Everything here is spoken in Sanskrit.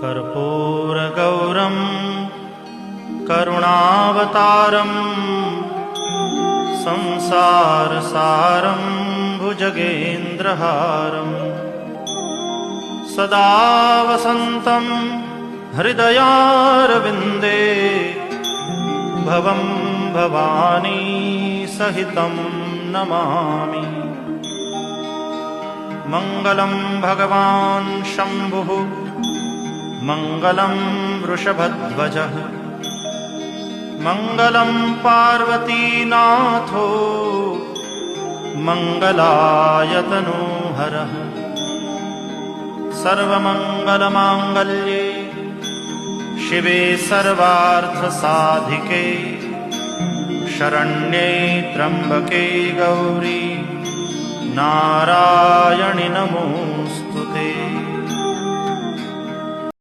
कर्पूरगौरं करुणावतारं संसारसारं भुजगेन्द्रहारं सदा वसन्तं हृदयारविन्दे भवं भवानी सहितं नमामि। मङ्गलं भगवान् शम्भुः मङ्गलं वृषभध्वजः मङ्गलं पार्वतीनाथो मङ्गलायतनोहरः। सर्वमङ्गलमाङ्गल्ये शिवे सर्वार्थसाधिके शरण्ये त्र्यम्बके गौरी नारायणि नमोस्तुते।